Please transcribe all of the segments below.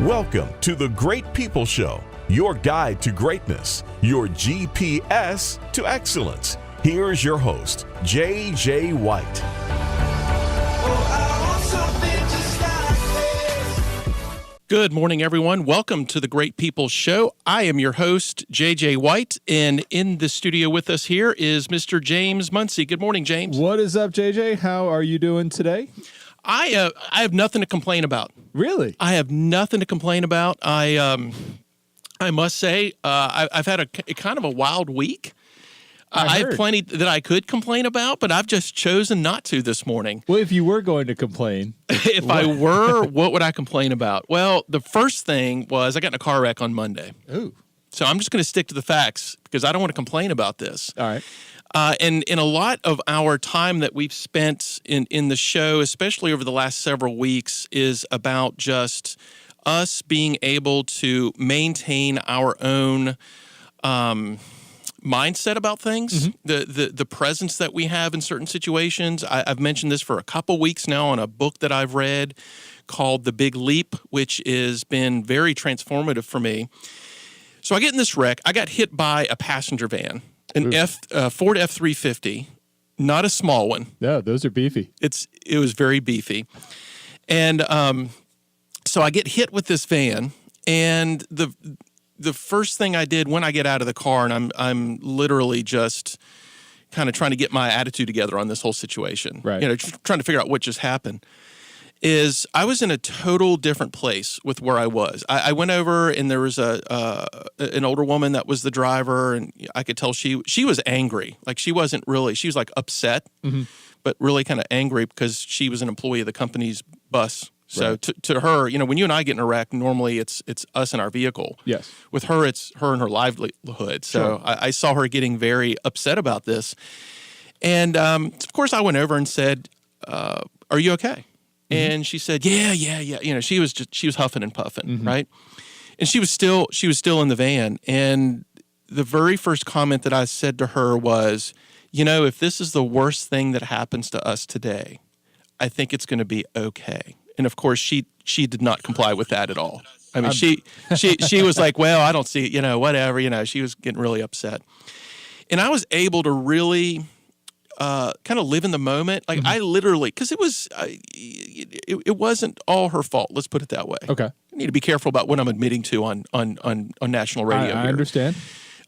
Welcome to the Great People Show, your guide to greatness, your GPS to excellence. Here's your host, J.J. White. Good morning, everyone. Welcome to the Great People Show. I am your host, J.J. White, and in the studio with us here is Mr. James Muncie. Good morning, James. What is up, JJ? How are you doing today? I have nothing to complain about. Really? I have nothing to complain about. I must say, I've had a kind of a wild week. I have plenty that I could complain about, but I've just chosen not to this morning. Well, if you were going to complain. If I were, what would I complain about? Well, the first thing was I got in a car wreck on Monday. Ooh. So I'm just going to stick to the facts because I don't want to complain about this. All right. And in a lot of our time that we've spent in the show, especially over the last several weeks, is about just us being able to maintain our own mindset about things, the presence that we have in certain situations. I've mentioned this for a couple weeks now on a book that I've read called The Big Leap, which has been very transformative for me. So I get in this wreck. I got hit by a passenger van. An Ford F-350, not a small one. Yeah, those are beefy. It was very beefy. And so I get hit with this van, and the first thing I did when I get out of the car, and I'm literally just kind of trying to get my attitude together on this whole situation, right? Trying to figure out what just happened, is I was in a total different place with where I was. I went over, and there was an older woman that was the driver, and I could tell she was angry. Like she was like upset, but really kind of angry because she was an employee of the company's bus. So right. to her, when you and I get in a wreck, normally it's us in our vehicle. Yes. With her, it's her and her livelihood. So sure. I saw her getting very upset about this. And, of course, I went over and said, are you okay? And she said, yeah. She was huffing and puffing, right? And she was still in the van. And the very first comment that I said to her was, if this is the worst thing that happens to us today, I think it's going to be okay. And of course, she did not comply with that at all. I mean, she was like, well, I don't see it, whatever, she was getting really upset. And I was able to really kind of live in the moment. Like I literally, because it wasn't all her fault. Let's put it that way. Okay. I need to be careful about what I'm admitting to on national radio. I understand.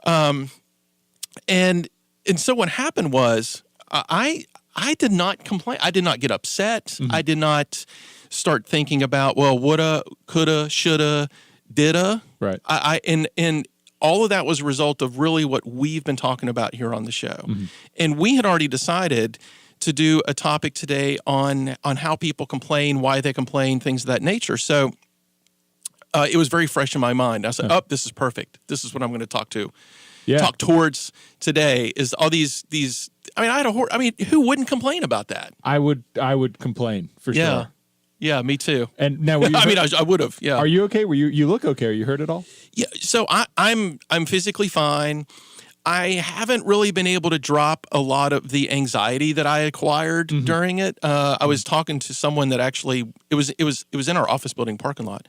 And so what happened was I did not complain. I did not get upset. I did not start thinking about, well, woulda, coulda, shoulda, didda. Right. And all of that was a result of really what we've been talking about here on the show. And we had already decided to do a topic today on how people complain, why they complain, things of that nature. So it was very fresh in my mind. I said, this is perfect. This is what I'm going to talk towards today is all these. Who wouldn't complain about that? I would complain for sure. Yeah, me too. And now, I would have. Yeah. Are you okay? You look okay? Are you hurt at all? Yeah. So I'm physically fine. I haven't really been able to drop a lot of the anxiety that I acquired during it. I was talking to someone that actually it was in our office building parking lot.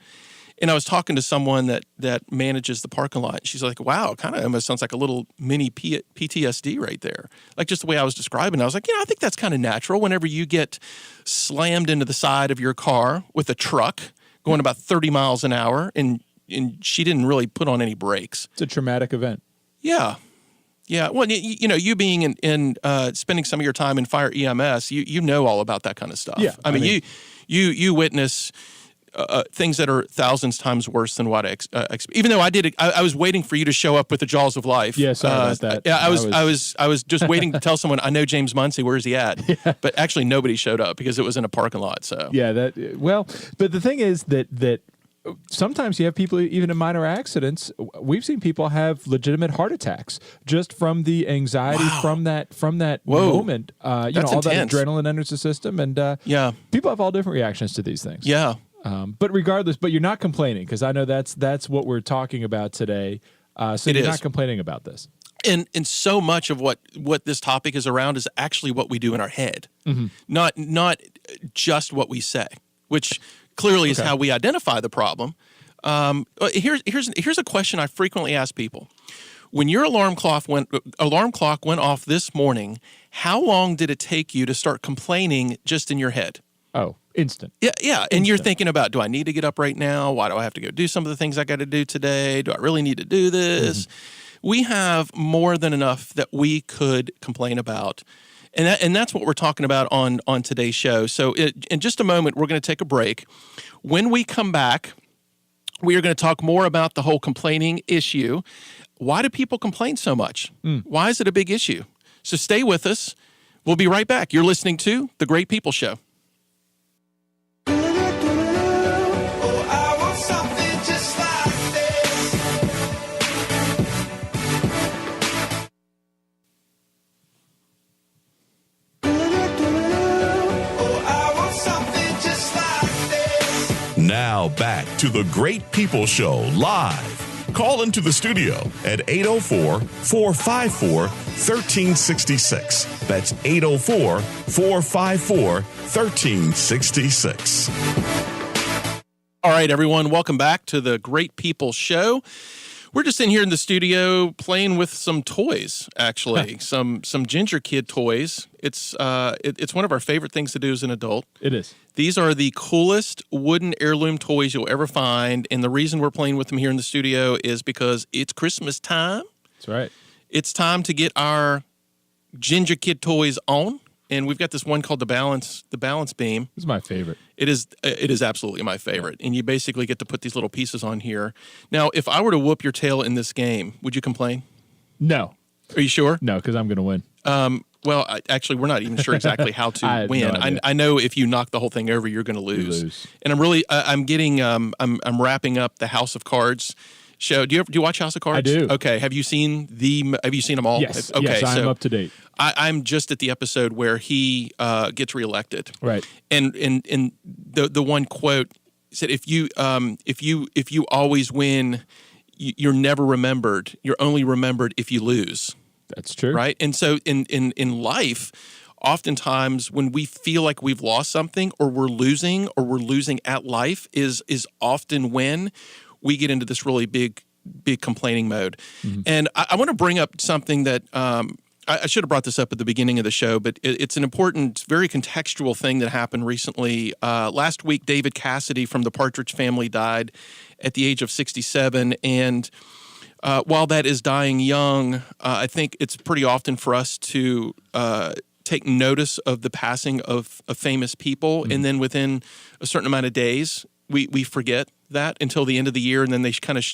And I was talking to someone that manages the parking lot. She's like, wow, it kind of almost sounds like a little mini PTSD right there. Like just the way I was describing it. I was like, I think that's kind of natural whenever you get slammed into the side of your car with a truck going about 30 miles an hour and she didn't really put on any brakes. It's a traumatic event. Yeah. Yeah. Well, you being in spending some of your time in fire EMS, you know all about that kind of stuff. Yeah. I mean, you witness things that are thousands times worse than what even though I was waiting for you to show up with the jaws of life. Yeah, sorry about that. Yeah, I was just waiting to tell someone I know James Muncie. Where's he at? Yeah. But actually, nobody showed up because it was in a parking lot. So yeah, but the thing is that sometimes you have people even in minor accidents. We've seen people have legitimate heart attacks just from the anxiety from that moment. All intense. That adrenaline enters the system, and people have all different reactions to these things. Yeah. But regardless, you're not complaining because I know that's what we're talking about today. So you're not complaining about this. And so much of what this topic is around is actually what we do in our head, not just what we say, which clearly is how we identify the problem. Here's a question I frequently ask people. When your alarm clock went off this morning, how long did it take you to start complaining just in your head? Oh, instant. Yeah. And you're thinking about, do I need to get up right now? Why do I have to go do some of the things I got to do today? Do I really need to do this? We have more than enough that we could complain about. And that's what we're talking about on today's show. So in just a moment, we're going to take a break. When we come back, we are going to talk more about the whole complaining issue. Why do people complain so much? Why is it a big issue? So stay with us. We'll be right back. You're listening to The Great People Show. Now back to The Great People Show live. Call into the studio at 804-454-1366. That's 804-454-1366. All right, everyone, welcome back to The Great People Show. We're just in here in the studio playing with some toys, actually, some Ginger Kid toys. It's one of our favorite things to do as an adult. It is. These are the coolest wooden heirloom toys you'll ever find, and the reason we're playing with them here in the studio is because it's Christmas time. That's right. It's time to get our Ginger Kid toys on, and we've got this one called the balance beam. This is my favorite. It is absolutely my favorite, and you basically get to put these little pieces on here. Now, if I were to whoop your tail in this game, would you complain? No. Are you sure? No, because I'm going to win. Well, actually, we're not even sure exactly how to win. No I know if you knock the whole thing over, you're going to lose. And I'm really, I'm wrapping up the House of Cards show. Do you watch House of Cards? I do. Okay. Have you seen them all? Yes. Okay. Yes, I'm so up to date. I'm just at the episode where he gets reelected. Right. And the one quote said, if you always win, you're never remembered. You're only remembered if you lose. That's true. Right. And so in life, oftentimes when we feel like we've lost something or we're losing at life is often when we get into this really big complaining mode. Mm-hmm. And I want to bring up something that I should have brought this up at the beginning of the show, but it's an important, very contextual thing that happened recently. Last week, David Cassidy from the Partridge Family died at the age of 67. And while that is dying young, I think it's pretty often for us to take notice of the passing of famous people. Mm-hmm. And then within a certain amount of days, we forget that until the end of the year, and then they kind of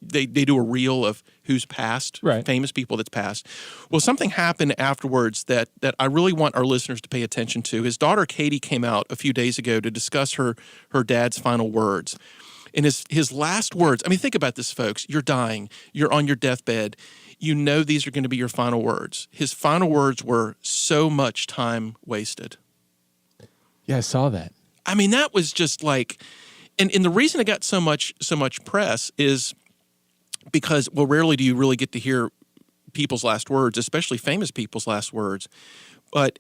they do a reel of who's passed, right. Famous people that's passed. Well, something happened afterwards that I really want our listeners to pay attention to. His daughter Katie came out a few days ago to discuss her dad's final words. And his last words, I mean, think about this, folks. You're dying. You're on your deathbed. You know these are going to be your final words. His final words were, "So much time wasted." Yeah, I saw that. I mean, that was just like, and the reason it got so much press is because, well, rarely do you really get to hear people's last words, especially famous people's last words. But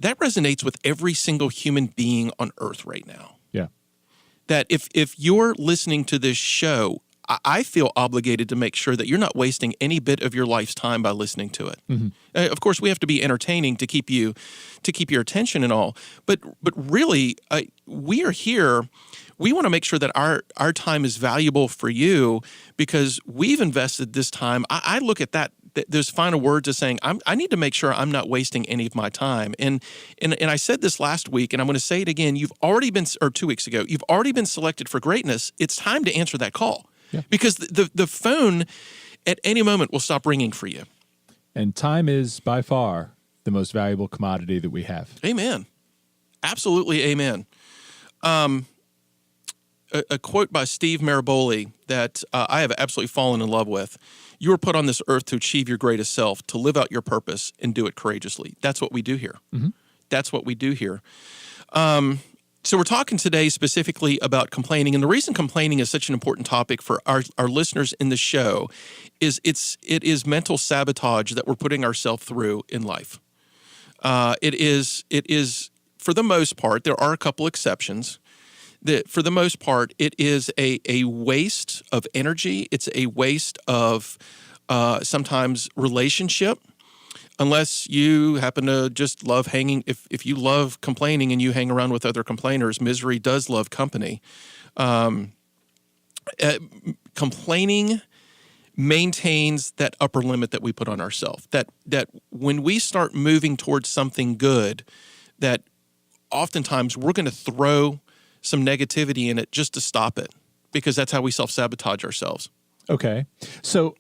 that resonates with every single human being on earth right now. Yeah. That if you're listening to this show, I feel obligated to make sure that you're not wasting any bit of your life's time by listening to it. Mm-hmm. Of course, we have to be entertaining to keep your attention and all. But really, we are here. We want to make sure that our time is valuable for you because we've invested this time. I look at those final words as saying, I need to make sure I'm not wasting any of my time. And I said this last week, and I'm going to say it again. Or 2 weeks ago, you've already been selected for greatness. It's time to answer that call. Yeah. Because the phone at any moment will stop ringing for you. And time is by far the most valuable commodity that we have. Amen. Absolutely amen. A quote by Steve Maraboli that I have absolutely fallen in love with. You were put on this earth to achieve your greatest self, to live out your purpose, and do it courageously. That's what we do here. Mm-hmm. That's what we do here. So we're talking today specifically about complaining, and the reason complaining is such an important topic for our listeners in the show is it is mental sabotage that we're putting ourselves through in life. It is for the most part. There are a couple exceptions that for the most part, it is a waste of energy. It's a waste of sometimes relationship, unless you happen to just love hanging. If you love complaining and you hang around with other complainers, misery does love company. Complaining maintains that upper limit that we put on ourselves. That when we start moving towards something good, that oftentimes we're going to throw some negativity in it just to stop it, because that's how we self-sabotage ourselves. Okay. So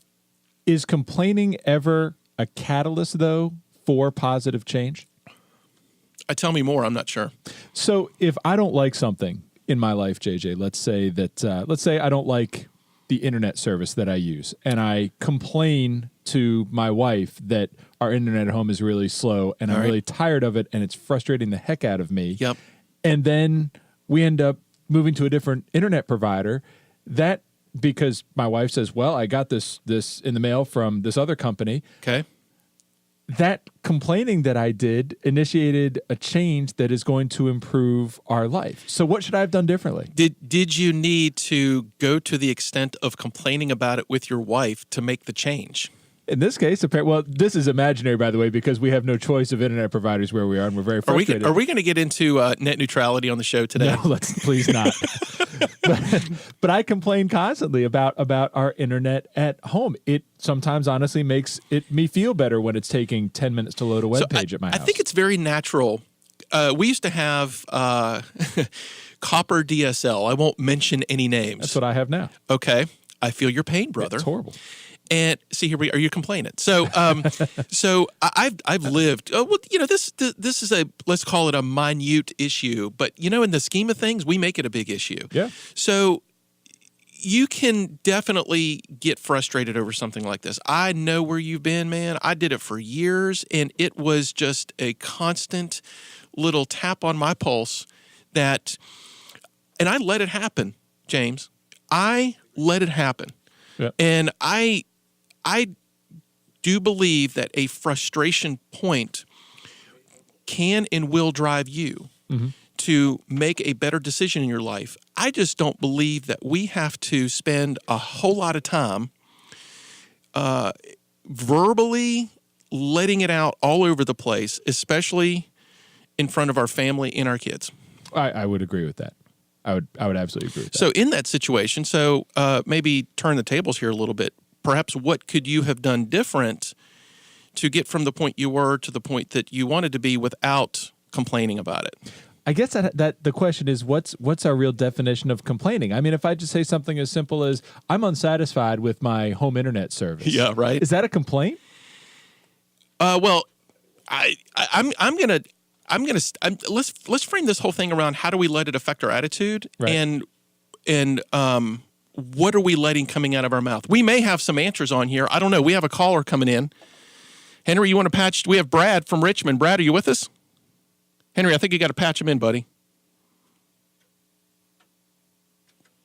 is complaining ever a catalyst, though, for positive change? Tell me more. I'm not sure. So if I don't like something in my life, JJ, let's say I don't like the internet service that I use, and I complain to my wife that our internet at home is really slow, and I'm really tired of it, and it's frustrating the heck out of me. Yep. And then we end up moving to a different internet provider. That, because my wife says, well, I got this in the mail from this other company. Okay. That complaining that I did initiated a change that is going to improve our life. So what should I have done differently? Did you need to go to the extent of complaining about it with your wife to make the change? In this case, well, this is imaginary, by the way, because we have no choice of internet providers where we are, and we're very frustrated. Are we going to get into net neutrality on the show today? No, let's please not. but I complain constantly about our internet at home. It sometimes honestly makes me feel better when it's taking 10 minutes to load a web page at my house. I think it's very natural. We used to have copper DSL. I won't mention any names. That's what I have now. Okay. I feel your pain, brother. It's horrible. And see, here are you complaining? So, so I've lived. Oh, well, this is let's call it a minute issue, but in the scheme of things, we make it a big issue. Yeah. So you can definitely get frustrated over something like this. I know where you've been, man. I did it for years, and it was just a constant little tap on my pulse and I let it happen, James. I let it happen. Yeah. And I do believe that a frustration point can and will drive you to make a better decision in your life. I just don't believe that we have to spend a whole lot of time verbally letting it out all over the place, especially in front of our family and our kids. I would agree with that. I would absolutely agree with that. So in that situation, maybe turn the tables here a little bit. Perhaps what could you have done different to get from the point you were to the point that you wanted to be without complaining about it? I guess that the question is, what's our real definition of complaining? I mean, if I just say something as simple as, I'm unsatisfied with my home internet service. Yeah, right. Is that a complaint? Well, let's frame this whole thing around how do we let it affect our attitude, right. and what are we letting coming out of our mouth? We may have some answers on here. I don't know. We have a caller coming in. Henry, you want to patch? We have Brad from Richmond. Brad, are you with us? Henry, I think you got to patch him in, buddy.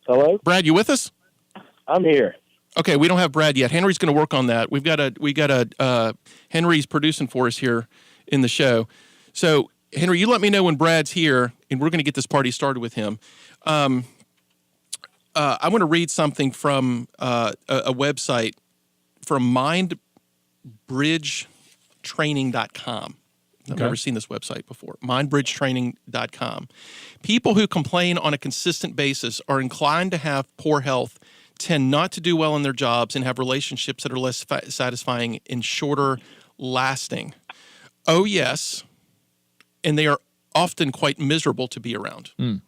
Hello? Brad, you with us? I'm here. Okay, we don't have Brad yet. Henry's going to work on that. Henry's producing for us here in the show. So, Henry, you let me know when Brad's here, and we're going to get this party started with him. I want to read something from a website from mindbridgetraining.com. I've never seen this website before. Mindbridgetraining.com. People who complain on a consistent basis are inclined to have poor health, tend not to do well in their jobs, and have relationships that are less satisfying and shorter lasting. Oh, yes. And they are often quite miserable to be around. Mm.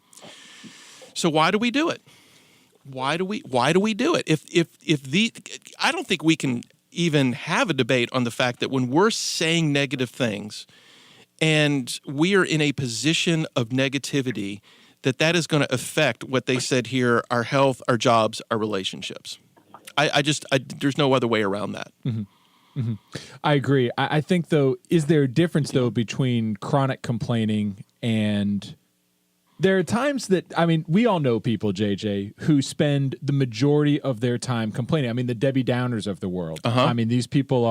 So why do we do it? Why do we do it? I don't think we can even have a debate on the fact that when we're saying negative things and we are in a position of negativity, that is going to affect what they said here: our health, our jobs, our relationships. There's no other way around that. Mm-hmm. Mm-hmm. I agree. I think, though, is there a difference, though, between chronic complaining and there are times that, I mean, we all know people, JJ, who spend the majority of their time complaining. I mean, the Debbie Downers of the world. Uh-huh. I mean, these people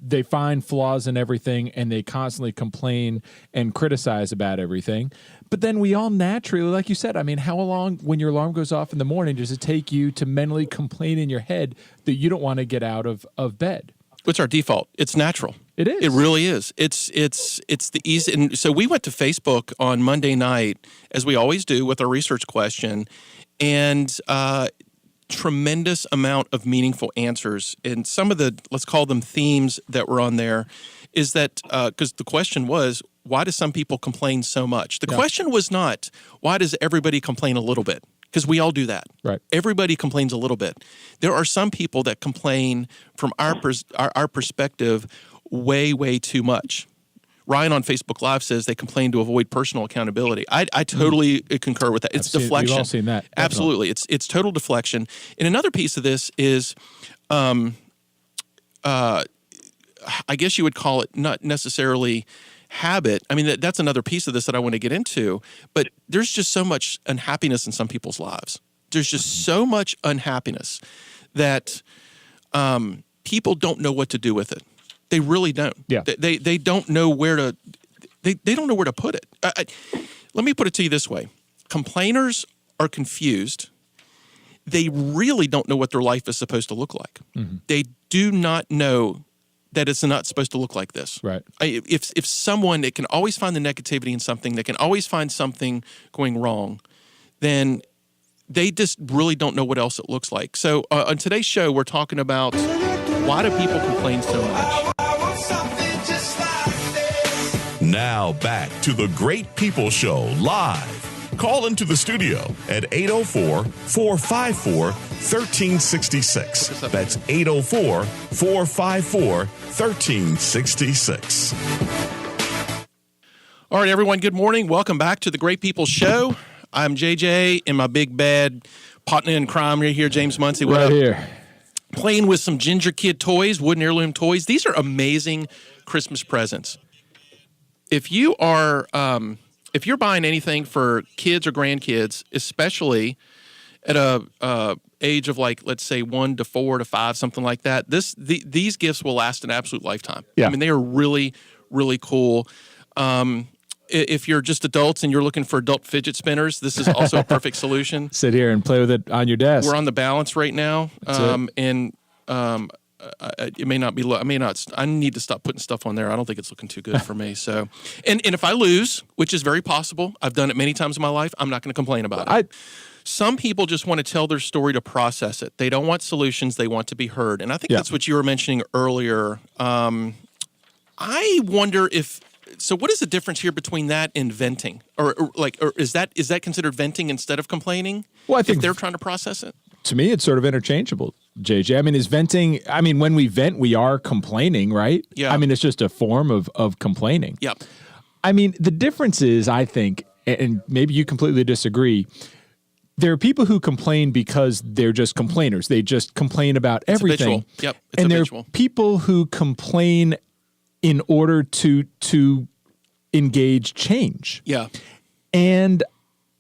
they find flaws in everything and they constantly complain and criticize about everything. But then we all naturally, like you said, I mean, how long when your alarm goes off in the morning does it take you to mentally complain in your head that you don't want to get out of bed? It's our default. It's natural. It is. It really is. It's the easy. And so we went to Facebook on Monday night, as we always do, with our research question, and tremendous amount of meaningful answers. And some of the, let's call them themes that were on there, is that because the question was, why do some people complain so much? The question was not, why does everybody complain a little bit? Because we all do that. Right. Everybody complains a little bit. There are some people that complain from our perspective way, way too much. Ryan on Facebook Live says they complain to avoid personal accountability. I totally concur with that. It's deflection. We've all seen that. Definitely. Absolutely. It's total deflection. And another piece of this is, I guess you would call it not necessarily habit. I mean, that's another piece of this that I want to get into. But there's just so much unhappiness in some people's lives. There's just so much unhappiness that people don't know what to do with it. They really don't. Yeah. They don't know where to. They don't know where to put it. Let me put it to you this way: complainers are confused. They really don't know what their life is supposed to look like. Mm-hmm. They do not know that it's not supposed to look like this. Right. If someone that can always find the negativity in something, that can always find something going wrong, then they just really don't know what else it looks like. So on today's show, we're talking about why do people complain so much? Now back to the Great People Show live. Call into the studio at 804-454-1366. That's 804-454-1366. All right, everyone, good morning. Welcome back to the Great People Show. I'm JJ and my big bad partner in crime right here, James Muncie. What right up? Here. Playing with some Ginger Kid toys, wooden heirloom toys. These are amazing Christmas presents. If you are, if you're buying anything for kids or grandkids, especially at a age of like, let's say 1 to 4 to 5, something like that, these gifts will last an absolute lifetime. Yeah. I mean, they are really, really cool. If you're just adults and you're looking for adult fidget spinners, this is also a perfect solution. Sit here and play with it on your desk. We're on the balance right now, it may not be. I need to stop putting stuff on there. I don't think it's looking too good for me. So, and if I lose, which is very possible, I've done it many times in my life, I'm not going to complain about it. Some people just want to tell their story to process it. They don't want solutions. They want to be heard. And I think that's what you were mentioning earlier. I wonder if. So what is the difference here between that and venting? Or is that considered venting instead of complaining? Well, I think if they're trying to process it. To me, it's sort of interchangeable, JJ. I mean, is venting, I mean, when we vent, we are complaining, right? Yeah. I mean, it's just a form of complaining. Yeah. I mean, the difference is, I think, and maybe you completely disagree, there are people who complain because they're just complainers. They just complain about everything. Habitual. Yep. It's and habitual. there are people who complain in order to engage change. Yeah. And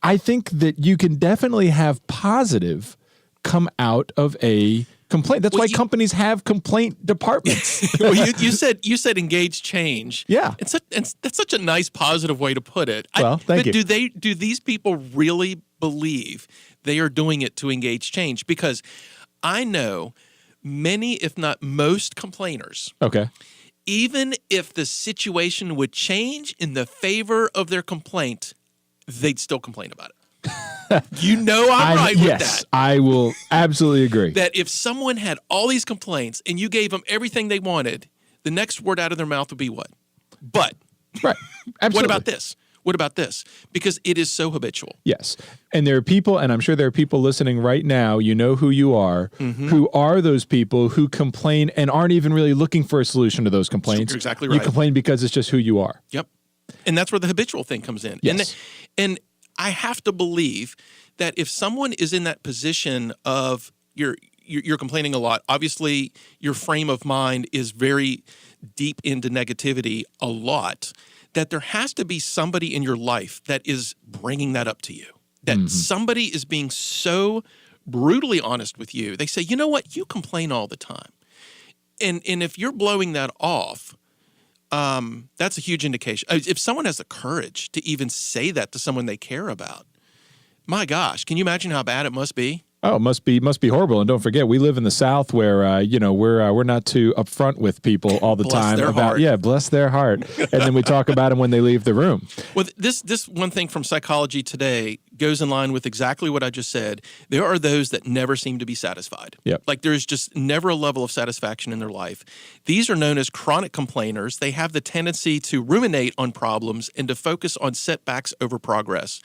I think that you can definitely have positive come out of a complaint. That's why companies have complaint departments. Well, you said engage change. Yeah. That's such a nice positive way to put it. Well, thank you. But do these people really believe they are doing it to engage change? Because I know many, if not most, complainers. Okay. Even if the situation would change in the favor of their complaint, they'd still complain about it. You know I'm right with that. Yes, I will absolutely agree. That if someone had all these complaints and you gave them everything they wanted, the next word out of their mouth would be what? But. Right. Absolutely. What about this? What about this? Because it is so habitual. Yes. And there are people, and I'm sure there are people listening right now, you know who you are, who are those people who complain and aren't even really looking for a solution to those complaints. You're exactly right. You complain because it's just who you are. Yep. And that's where the habitual thing comes in. Yes. And I have to believe that if someone is in that position of you're complaining a lot, obviously your frame of mind is very deep into negativity a lot, that there has to be somebody in your life that is bringing that up to you, that somebody is being so brutally honest with you. They say, you know what, you complain all the time. And if you're blowing that off, that's a huge indication. If someone has the courage to even say that to someone they care about, my gosh, can you imagine how bad it must be? Oh, it must be horrible. And don't forget, we live in the South where we're not too upfront with people all the Bless time their about heart. bless their heart, and then we talk about them when they leave the room. Well, this one thing from Psychology Today goes in line with exactly what I just said. There are those that never seem to be satisfied. Yep. Like there's just never a level of satisfaction in their life. These are known as chronic complainers. They have the tendency to ruminate on problems and to focus on setbacks over progress.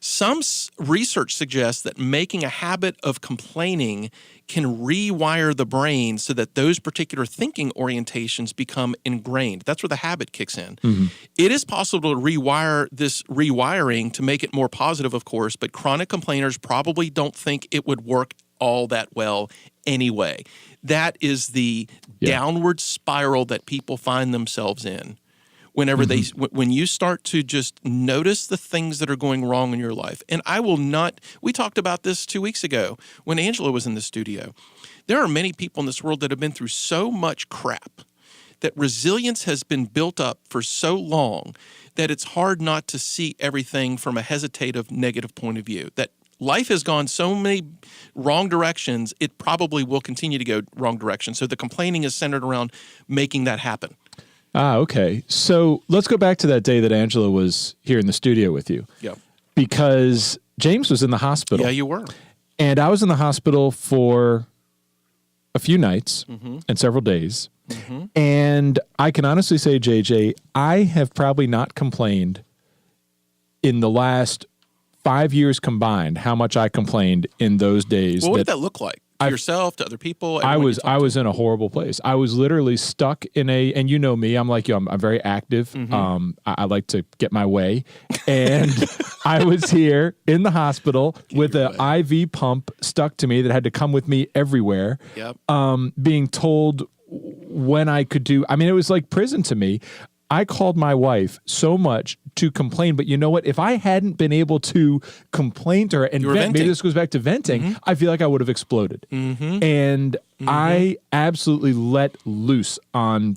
Some research suggests that making a habit of complaining can rewire the brain so that those particular thinking orientations become ingrained. That's where the habit kicks in. Mm-hmm. It is possible to rewire this rewiring to make it more positive, of course, but chronic complainers probably don't think it would work all that well anyway. That is the downward spiral that people find themselves in. Whenever when you start to just notice the things that are going wrong in your life. And we talked about this 2 weeks ago when Angela was in the studio. There are many people in this world that have been through so much crap that resilience has been built up for so long that it's hard not to see everything from a hesitative, negative point of view. That life has gone so many wrong directions, it probably will continue to go wrong directions. So the complaining is centered around making that happen. Ah, okay. So let's go back to that day that Angela was here in the studio with you. Yeah. Because James was in the hospital. Yeah, you were. And I was in the hospital for a few nights and several days. Mm-hmm. And I can honestly say, JJ, I have probably not complained in the last 5 years combined how much I complained in those days. Well, what did that look like? To yourself, to other people? I was in a horrible place. I was literally stuck in and you know me, I'm like you, I'm very active. Mm-hmm. I like to get my way. And I was here in the hospital with an IV pump stuck to me that had to come with me everywhere. Yep. Being told when I could do, it was like prison to me. I called my wife so much to complain, but you know what? If I hadn't been able to complain to her and vent, maybe this goes back to venting, I feel like I would have exploded. Mm-hmm. And I absolutely let loose on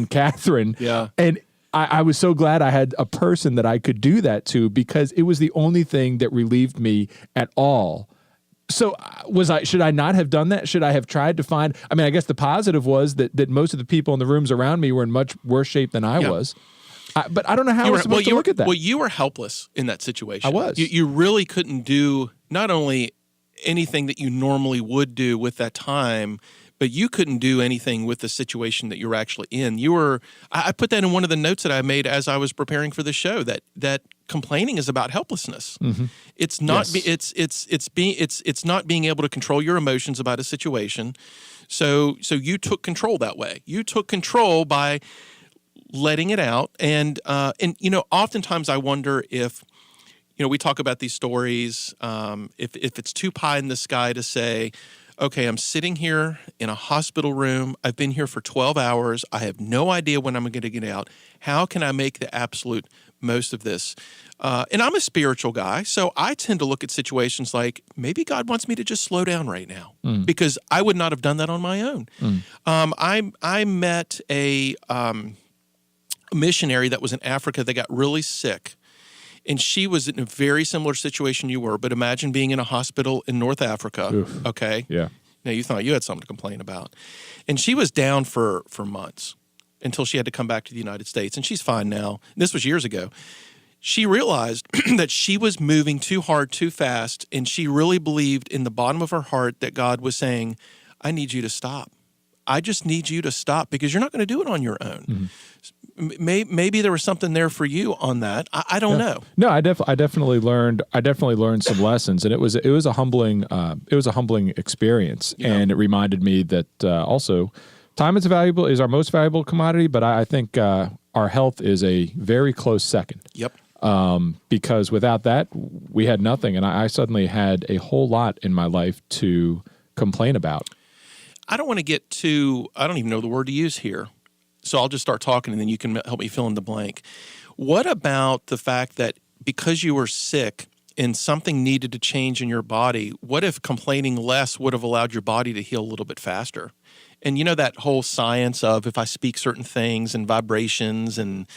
Catherine. Yeah. And I was so glad I had a person that I could do that to because it was the only thing that relieved me at all. So should I not have done that? Should I have tried to find, I guess the positive was that most of the people in the rooms around me were in much worse shape than I was. But I don't know how I was supposed to look at that. Well, you were helpless in that situation. I was. You really couldn't do not only anything that you normally would do with that time, but you couldn't do anything with the situation that you were actually in. I put that in one of the notes that I made as I was preparing for the show, that complaining is about helplessness. Mm-hmm. It's not it's not being able to control your emotions about a situation. So you took control that way. You took control by letting it out. And oftentimes I wonder if we talk about these stories, if it's too pie in the sky to say, okay, I'm sitting here in a hospital room. I've been here for 12 hours. I have no idea when I'm going to get out. How can I make the absolute most of this? And I'm a spiritual guy, so I tend to look at situations like maybe God wants me to just slow down right now because I would not have done that on my own. I met a missionary that was in Africa that got really sick. And she was in a very similar situation you were, but imagine being in a hospital in North Africa, Oof. Okay? Yeah. Now, you thought you had something to complain about. And she was down for months until she had to come back to the United States. And she's fine now. This was years ago. She realized that she was moving too hard, too fast, and she really believed in the bottom of her heart that God was saying, I need you to stop. I just need you to stop because you're not going to do it on your own. Mm-hmm. Maybe there was something there for you on that. I don't know. No, I definitely learned some lessons, and it was a humbling experience, and it reminded me that also time is our most valuable commodity, but I think our health is a very close second. Yep. Because without that, we had nothing, and I suddenly had a whole lot in my life to complain about. I don't want to get I don't even know the word to use here. So I'll just start talking and then you can help me fill in the blank. What about the fact that because you were sick and something needed to change in your body, what if complaining less would have allowed your body to heal a little bit faster? And you know that whole science of if I speak certain things and vibrations and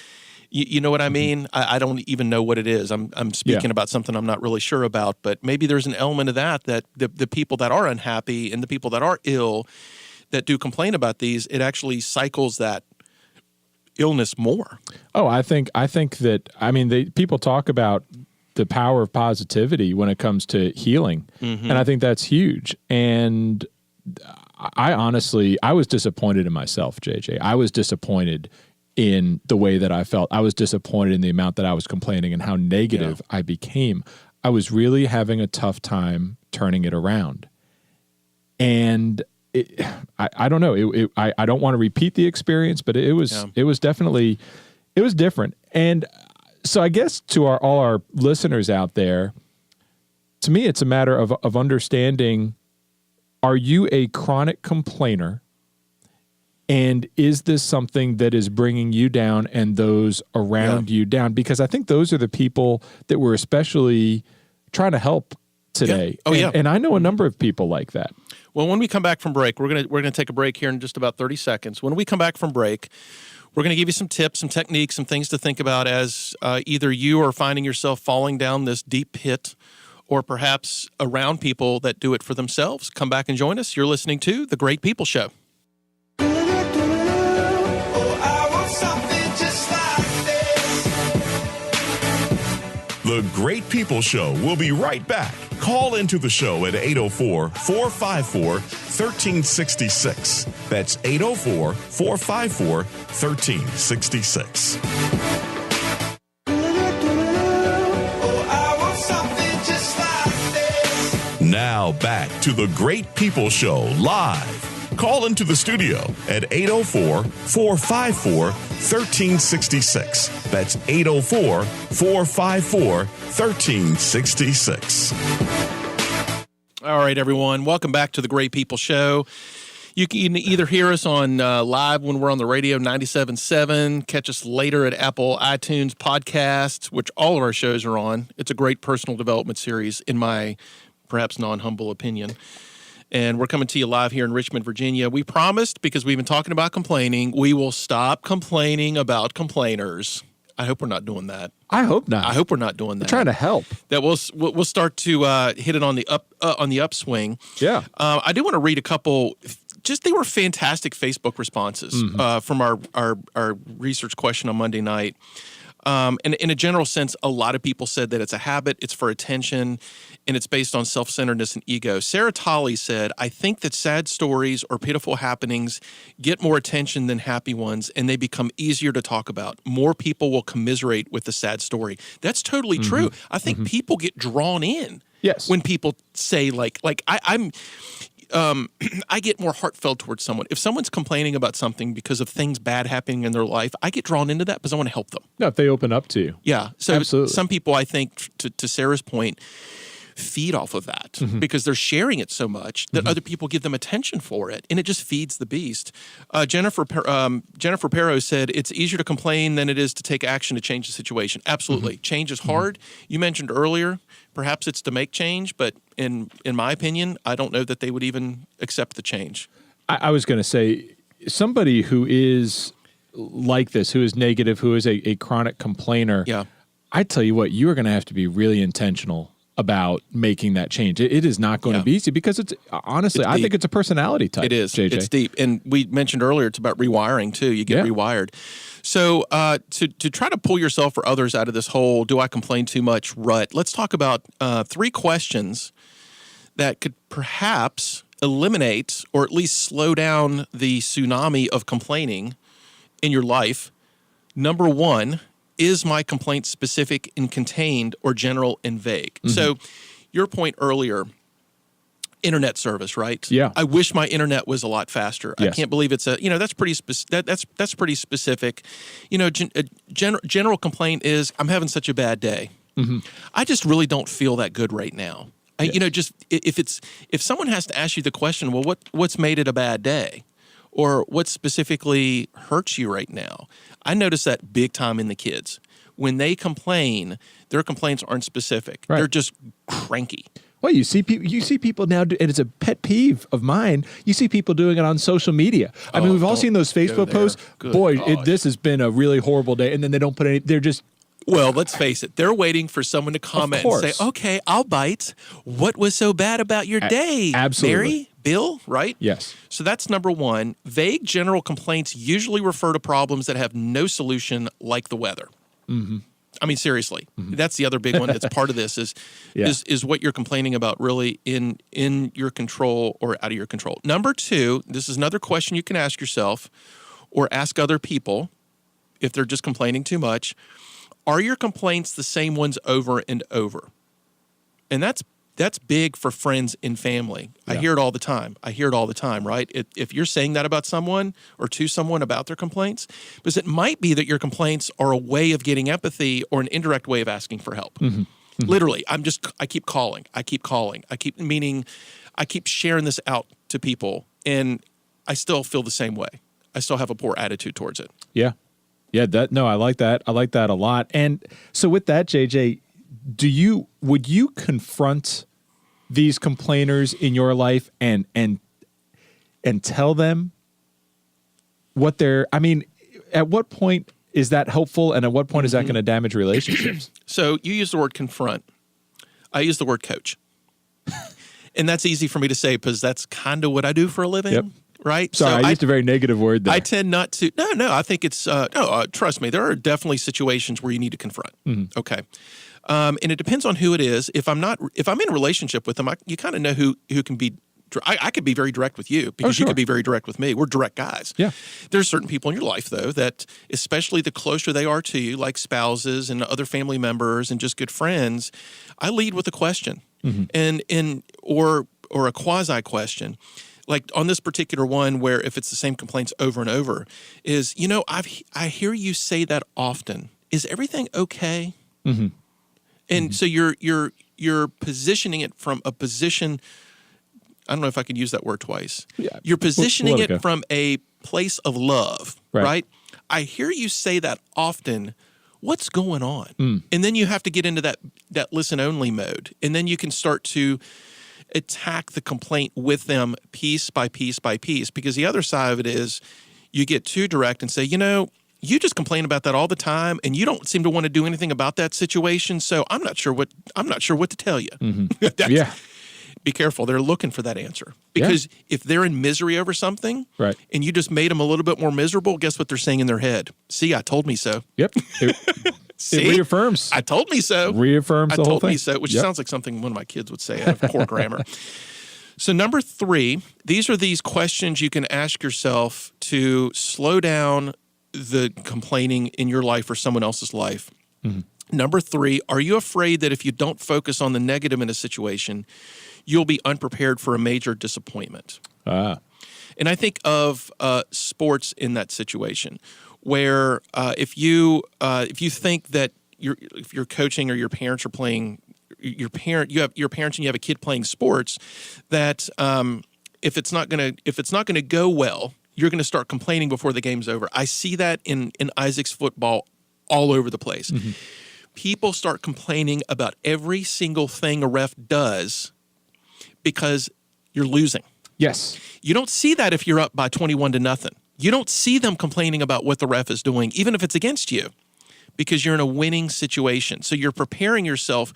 you know what I mean? I don't even know what it is. I'm speaking about something I'm not really sure about, but maybe there's an element of that the people that are unhappy and the people that are ill that do complain about these, it actually cycles that illness more. Oh, I think that, I mean, people talk about the power of positivity when it comes to healing. And I think that's huge. And I honestly was disappointed in myself, JJ. I was disappointed in the way that I felt. I was disappointed in the amount that I was complaining and how negative I became. I was really having a tough time turning it around. And I don't know. I don't want to repeat the experience, but it was definitely, it was different. And so I guess to all our listeners out there, to me, it's a matter of understanding, are you a chronic complainer? And is this something that is bringing you down and those around you down? Because I think those are the people that we're especially trying to help today. And I know a number of people like that. Well, when we come back from break, we're gonna take a break here in just about 30 seconds. When we come back from break, we're going to give you some tips, some techniques, some things to think about as either you are finding yourself falling down this deep pit or perhaps around people that do it for themselves. Come back and join us. You're listening to The Great People Show. The Great People Show will be right back. Call into the show at 804-454-1366. That's 804-454-1366. Now back to The Great People Show live. Call into the studio at 804-454-1366. That's 804-454-1366. All right, everyone. Welcome back to The Great People Show. You can either hear us on live when we're on the radio, 97.7, catch us later at Apple iTunes Podcasts, which all of our shows are on. It's a great personal development series, in my perhaps non-humble opinion. And we're coming to you live here in Richmond, Virginia. We promised, because we've been talking about complaining, we will stop complaining about complainers. I hope we're not doing that. I hope not. I hope we're not doing that. We're trying to help. That we'll start to hit it on the upswing. Yeah. I do want to read a couple. They were fantastic Facebook responses from our research question on Monday night. And in a general sense, a lot of people said that it's a habit, it's for attention, and it's based on self-centeredness and ego. Sarah Tolley said, I think that sad stories or pitiful happenings get more attention than happy ones, and they become easier to talk about. More people will commiserate with the sad story. That's totally true. I think people get drawn in when people say, I get more heartfelt towards someone. If someone's complaining about something because of things bad happening in their life, I get drawn into that because I want to help them. No, if they open up to you. Yeah. So absolutely. Some people, I think, to Sarah's point, feed off of that because they're sharing it so much that other people give them attention for it, and it just feeds the beast. Jennifer Perro said, it's easier to complain than it is to take action to change the situation. Absolutely. Change is hard. You mentioned earlier, perhaps it's to make change, but in my opinion, I don't know that they would even accept the change. I was going to say, somebody who is like this, who is negative, who is a chronic complainer, I tell you what, you are going to have to be really intentional about making that change. It is not going to be easy because it's honestly, I think it's a personality type. It is. JJ. It's deep. And we mentioned earlier, it's about rewiring too. You get rewired. So to try to pull yourself or others out of this whole, do I complain too much rut, let's talk about 3 questions that could perhaps eliminate or at least slow down the tsunami of complaining in your life. Number 1, is my complaint specific and contained or general and vague? So your point earlier, internet service, right? Yeah. I wish my internet was a lot faster. Yes. I can't believe it's that's pretty that's pretty specific. General complaint is I'm having such a bad day. I just really don't feel that good right now. Just if someone has to ask you the question, well, what's made it a bad day? Or what specifically hurts you right now? I notice that big time in the kids. When they complain, their complaints aren't specific. Right. They're just cranky. Well, you see people now, and it's a pet peeve of mine. You see people doing it on social media. I mean, we've all seen those Facebook posts. Boy, this has been a really horrible day, and then they don't put any. They're just. Well, let's face it. They're waiting for someone to comment and say, "Okay, I'll bite. What was so bad about your day, absolutely. Mary, Bill?" Right? Yes. So that's number one. Vague general complaints usually refer to problems that have no solution, like the weather. Mm-hmm. I mean, seriously, that's the other big one that's part of this is what you're complaining about really in your control or out of your control. Number two, this is another question you can ask yourself or ask other people if they're just complaining too much. Are your complaints the same ones over and over? And that's big for friends and family. Yeah. I hear it all the time, right? If you're saying that about someone or to someone about their complaints, because it might be that your complaints are a way of getting empathy or an indirect way of asking for help. Mm-hmm. Mm-hmm. Literally, I keep calling. I keep sharing this out to people, and I still feel the same way. I still have a poor attitude towards it. Yeah. Yeah, I like that. I like that a lot. And so with that, JJ, would you confront these complainers in your life and tell them what they're, I mean, at what point is that helpful, and at what point is that going to damage relationships? So you use the word confront. I use the word coach. And that's easy for me to say because that's kind of what I do for a living. Yep. Right? Sorry, I used a very negative word there. I tend not to. No, I think it's, trust me, there are definitely situations where you need to confront. Mm-hmm. Okay. And it depends on who it is. If I'm in a relationship with them, you kind of know who can be, I could be very direct with you because you could be very direct with me. We're direct guys. Yeah. There's certain people in your life, though, that especially the closer they are to you, like spouses and other family members and just good friends, I lead with a question or a quasi question. Like on this particular one where if it's the same complaints over and over is, I hear you say that often. Is everything okay? Mm-hmm. And so you're positioning it from a position, I don't know if I can use that word twice. Yeah. You're positioning it from a place of love, right? I hear you say that often. What's going on? Mm. And then you have to get into that listen only mode. And then you can start to attack the complaint with them piece by piece by piece, because the other side of it is you get too direct and say, you just complain about that all the time and you don't seem to want to do anything about that situation. So I'm not sure what to tell you. Mm-hmm. Be careful. They're looking for that answer because if they're in misery over something and you just made them a little bit more miserable, guess what they're saying in their head? See, I told me so. Yep. It reaffirms. I told me so. Reaffirms the whole thing. I told me so, which sounds like something one of my kids would say out of poor grammar. So number 3, these are these questions you can ask yourself to slow down the complaining in your life or someone else's life. Mm-hmm. Number 3, are you afraid that if you don't focus on the negative in a situation, you'll be unprepared for a major disappointment? And I think of sports in that situation, where if you think that if you're coaching or your parents are playing, you have parents and you have a kid playing sports, that if it's not gonna go well, you're going to start complaining before the game's over. I see that in Isaac's football all over the place. Mm-hmm. People start complaining about every single thing a ref does because you're losing. Yes. You don't see that if you're up by 21-0. You don't see them complaining about what the ref is doing, even if it's against you, because you're in a winning situation. So you're preparing yourself,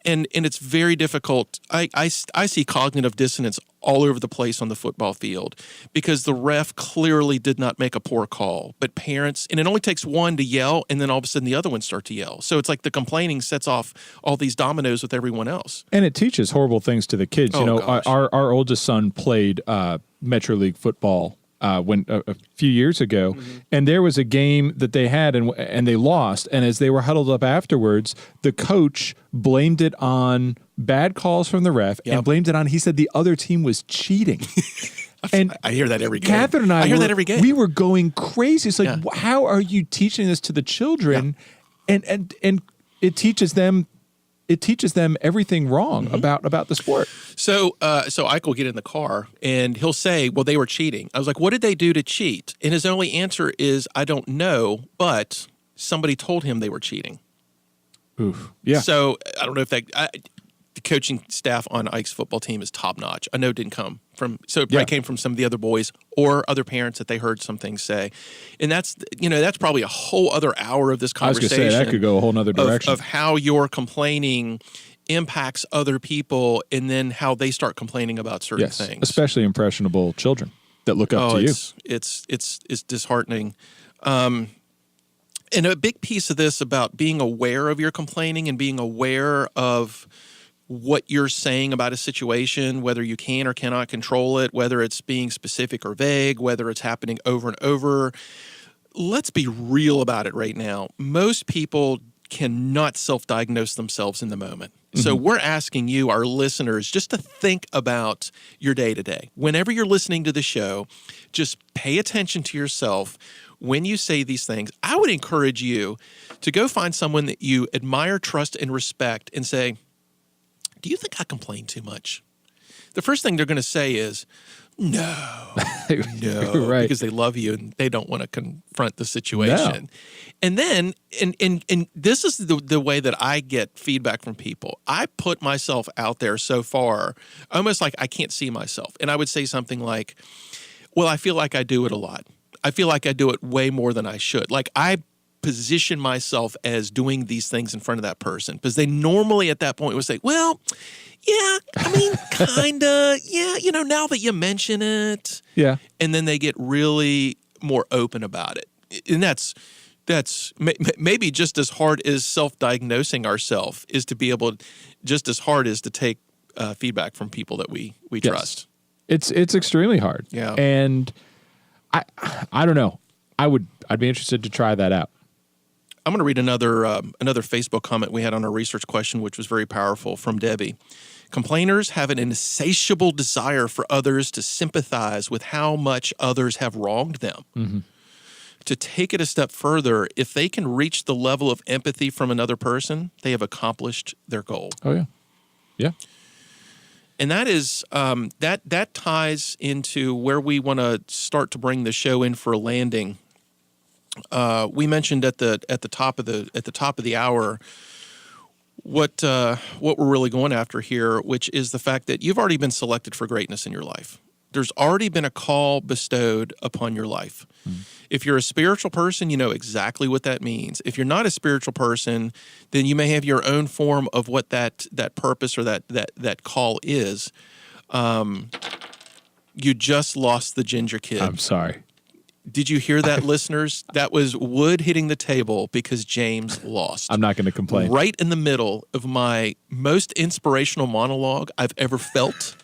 and it's very difficult. I see cognitive dissonance all over the place on the football field because the ref clearly did not make a poor call. But parents, and it only takes one to yell, and then all of a sudden the other ones start to yell. So it's like the complaining sets off all these dominoes with everyone else. And it teaches horrible things to the kids. Our oldest son played Metro League football when a few years ago, and there was a game that they had and they lost. And as they were huddled up afterwards, the coach blamed it on bad calls from the ref and blamed it on, he said, the other team was cheating. And I hear that every game. Catherine and I hear that every game. We were going crazy. It's like, how are you teaching this to the children? Yeah. And it teaches them everything wrong about the sport. So Ike will get in the car and he'll say, well, they were cheating. I was like, what did they do to cheat? And his only answer is, I don't know, but somebody told him they were cheating. Oof. Yeah. So I don't know if that, the coaching staff on Ike's football team is top notch. I know it didn't come from, so it probably came from some of the other boys or other parents that they heard some things say. And that's probably a whole other hour of this conversation. I was going to say, that could go a whole nother direction. Of how your complaining impacts other people and then how they start complaining about certain things. Especially impressionable children that look up to you. It's disheartening. And a big piece of this about being aware of your complaining and being aware of what you're saying about a situation, whether you can or cannot control it, whether it's being specific or vague, whether it's happening over and over. Let's be real about it right now. Most people cannot self-diagnose themselves in the moment. So we're asking you, our listeners, just to think about your day-to-day. Whenever you're listening to the show, just pay attention to yourself. When you say these things, I would encourage you to go find someone that you admire, trust, and respect and say, do you think I complain too much? The first thing they're going to say is, no, right. Because they love you and they don't want to confront the situation. No. And then, and this is the way that I get feedback from people. I put myself out there so far, almost like I can't see myself. And I would say something like, well, I feel like I do it a lot. I feel like I do it way more than I should. Like I position myself as doing these things in front of that person because they normally at that point would say, well, yeah, I mean, kind of, yeah, now that you mention it. Yeah. And then they get really more open about it. And that's maybe just as hard as self-diagnosing ourselves is to be able, just as hard as to take feedback from people that we trust. It's extremely hard. Yeah. And I don't know. I'd be interested to try that out. I'm going to read another Facebook comment we had on our research question, which was very powerful, from Debbie. Complainers have an insatiable desire for others to sympathize with how much others have wronged them. Mm-hmm. To take it a step further, if they can reach the level of empathy from another person, they have accomplished their goal. Oh, yeah. Yeah. And that is that ties into where we want to start to bring the show in for a landing. We mentioned at the top of the hour what we're really going after here, which is the fact that you've already been selected for greatness in your life. There's already been a call bestowed upon your life. Mm-hmm. If you're a spiritual person, you know exactly what that means. If you're not a spiritual person, then you may have your own form of what that purpose or that call is. You just lost the ginger kid. I'm sorry. Did you hear that, listeners? That was wood hitting the table because James lost. I'm not going to complain. Right in the middle of my most inspirational monologue I've ever felt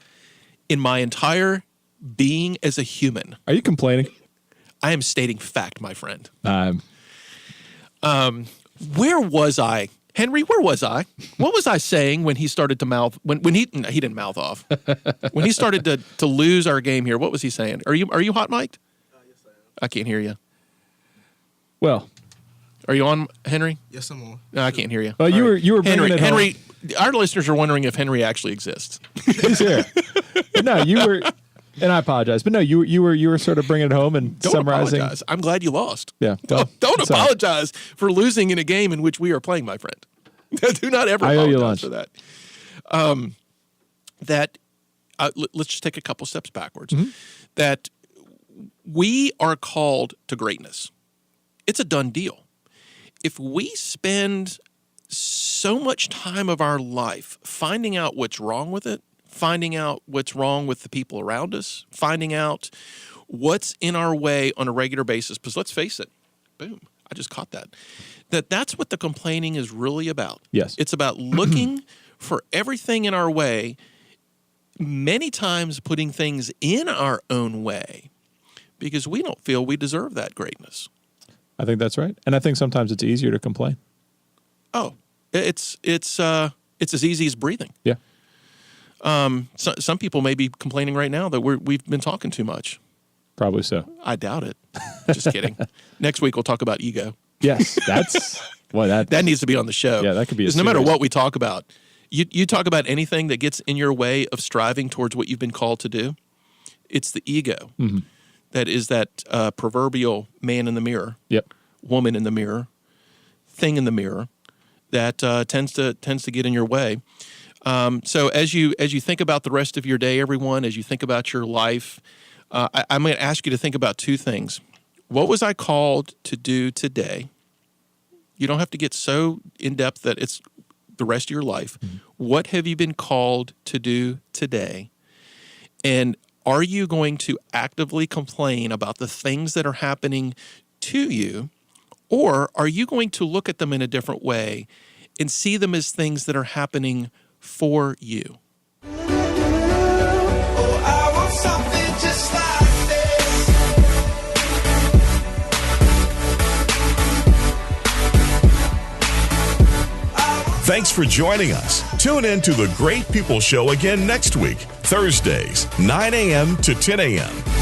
in my entire being as a human. Are you complaining? I am stating fact, my friend. Where was I? Henry, where was I? What was I saying when he started to mouth when he didn't mouth off. When he started to lose our game here, what was he saying? Are you hot mic'd? Yes, I am. I can't hear you. Well, are you on, Henry? Yes, I'm on. No, I can't hear you. Well, you were bringing it home. Henry, our listeners are wondering if Henry actually exists. He's here. But no, you were, and I apologize, but no, you were sort of bringing it home and don't summarizing. Apologize. I'm glad you lost. Yeah. Well, don't apologize for losing in a game in which we are playing, my friend. Do not ever I owe you apologize lunch. for that. Let's just take a couple steps backwards. Mm-hmm. That we are called to greatness. It's a done deal. If we spend so much time of our life finding out what's wrong with it, finding out what's wrong with the people around us, finding out what's in our way on a regular basis, because let's face it, boom, I just caught that. That's what the complaining is really about. Yes. It's about looking for everything in our way, many times putting things in our own way because we don't feel we deserve that greatness. I think that's right. And I think sometimes it's easier to complain. Oh, it's as easy as breathing. Yeah. Some people may be complaining right now that we've been talking too much. Probably so. I doubt it. Just kidding. Next week we'll talk about ego. Yes, that's that needs to be on the show. Yeah, that could be. Because no matter what we talk about, you talk about anything that gets in your way of striving towards what you've been called to do. It's the ego. Mm-hmm. That is that proverbial man in the mirror. Yep. Woman in the mirror. Thing in the mirror that tends to get in your way. So as you think about the rest of your day, everyone, as you think about your life, I'm going to ask you to think about two things. What was I called to do today? You don't have to get so in depth that it's the rest of your life. Mm-hmm. What have you been called to do today? And are you going to actively complain about the things that are happening to you? Or are you going to look at them in a different way and see them as things that are happening for you? Thanks for joining us. Tune in to the Great People Show again next week, Thursdays, 9 a.m. to 10 a.m.